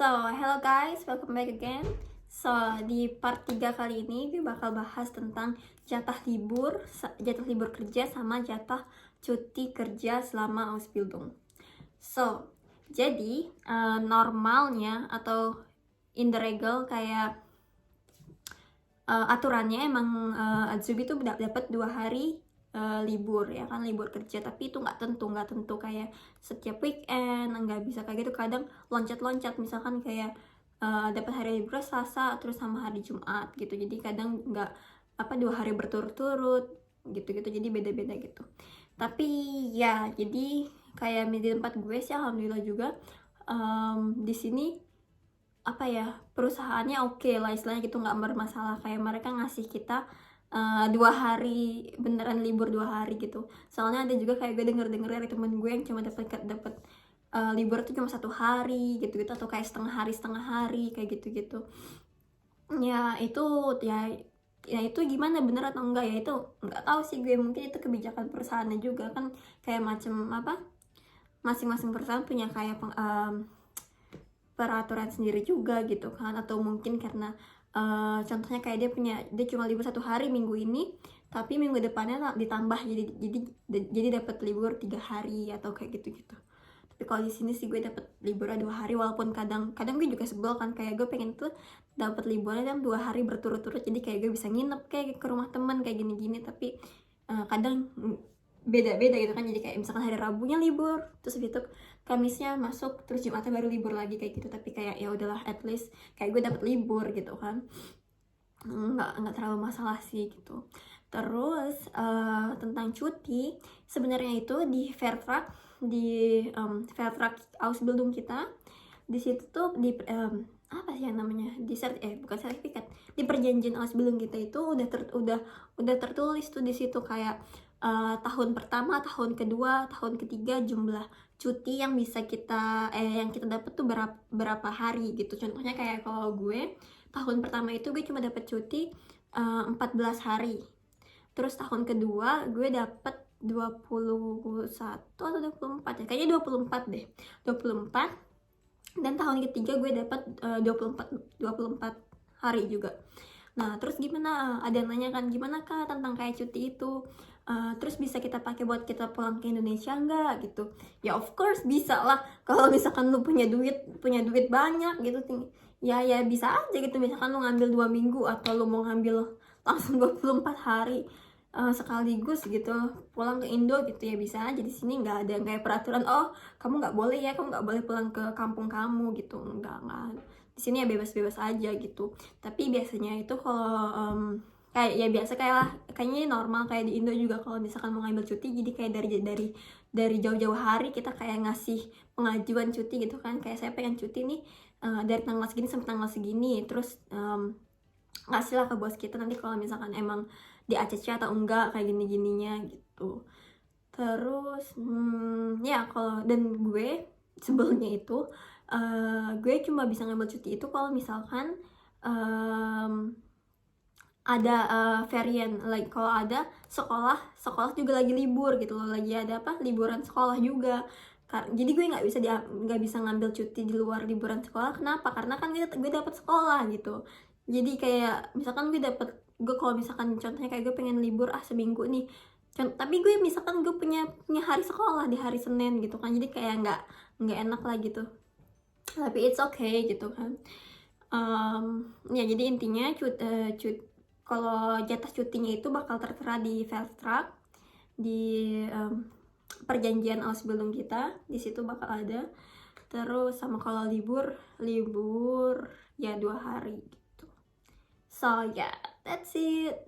Hello guys, welcome back again. Di part 3 kali ini gue bakal bahas tentang jatah libur kerja sama jatah cuti kerja selama Ausbildung. Jadi normalnya atau in the regel kayak aturannya emang Azubi tuh dapat 2 hari libur ya kan, libur kerja, tapi itu nggak tentu kayak setiap weekend, nggak bisa kayak gitu, kadang loncat-loncat, misalkan kayak dapat hari libur Selasa terus sama hari Jumat gitu, jadi kadang nggak 2 hari berturut-turut gitu, jadi beda-beda gitu. Tapi ya jadi kayak di tempat gue sih alhamdulillah juga di sini perusahaannya oke lah istilahnya gitu, nggak bermasalah, kayak mereka ngasih kita 2 hari beneran libur 2 hari gitu. Soalnya ada juga kayak gue denger dari temen gue yang cuma dapat libur tuh cuma 1 hari gitu atau kayak setengah hari kayak gitu. Ya itu gimana, bener atau enggak ya itu nggak tahu sih gue, mungkin itu kebijakan perusahaannya juga kan, kayak masing-masing perusahaan punya kayak peraturan sendiri juga gitu kan, atau mungkin karena contohnya kayak dia cuma libur 1 hari minggu ini, tapi minggu depannya ditambah jadi dapat libur 3 hari atau kayak gitu. Tapi kalau di sini sih gue dapat libur 2 hari, walaupun kadang gue juga sebel kan, kayak gue pengen tuh dapat liburnya 2 hari berturut-turut, jadi kayak gue bisa nginep kayak ke rumah teman kayak gini-gini, tapi kadang beda-beda gitu kan, jadi kayak misalkan hari Rabunya libur, terus habis itu Kamisnya masuk, terus Jumatnya baru libur lagi kayak gitu. Tapi kayak ya udahlah, at least kayak gue dapet libur gitu kan, nggak terlalu masalah sih gitu. Terus tentang cuti, sebenarnya itu di Vertrag Ausbildung kita, di situ tuh apa sih yang namanya, bukan sertifikat, di perjanjian Ausbildung kita itu udah tertulis tuh di situ kayak tahun pertama, tahun kedua, tahun ketiga jumlah cuti yang bisa yang kita dapat tuh berapa hari gitu. Contohnya kayak kalau gue tahun pertama itu gue cuma dapat cuti 14 hari. Terus tahun kedua gue dapat 21 atau 24 ya, kayaknya 24 deh, 24. Dan tahun ketiga gue dapat 24 hari juga. Nah terus gimana, ada yang nanya kan, gimana kak tentang kayak cuti itu, terus bisa kita pakai buat kita pulang ke Indonesia nggak gitu? Ya of course bisa lah, kalau misalkan lu punya duit banyak gitu, ya bisa aja gitu. Misalkan lu ngambil 2 minggu atau lu mau ngambil langsung 24 hari sekaligus gitu pulang ke Indo gitu, ya bisa aja. Di sini nggak ada kayak peraturan, oh kamu nggak boleh pulang ke kampung kamu gitu, nggak. Di sini ya bebas aja gitu. Tapi biasanya itu kalau kayak ya biasa kayaknya normal kayak di Indo juga, kalau misalkan mau ngambil cuti, jadi kayak dari jauh-jauh hari kita kayak ngasih pengajuan cuti gitu kan, kayak saya pengen cuti nih dari tanggal segini sampai tanggal segini, terus ngasih lah ke bos kita, nanti kalau misalkan emang di ACC atau enggak kayak gini-gininya gitu. Terus ya kalau, dan gue sebelumnya itu gue cuma bisa ngambil cuti itu kalau misalkan ada varian, like kalau ada sekolah juga lagi libur gitu loh, lagi ada liburan sekolah juga. Jadi gue nggak bisa ngambil cuti di luar liburan sekolah. Kenapa? Karena kan gue dapat sekolah gitu. Jadi kayak misalkan gue kalau misalkan contohnya kayak gue pengen libur seminggu nih, tapi gue misalkan gue punya hari sekolah di hari Senin gitu kan, jadi kayak nggak enak lah gitu. Tapi it's okay gitu kan. Ya jadi intinya kalau jatah cutinya itu bakal tertera di Vertrag, di perjanjian Ausbildung kita, di situ bakal ada. Terus sama kalau libur ya 2 hari gitu. So yeah, that's it.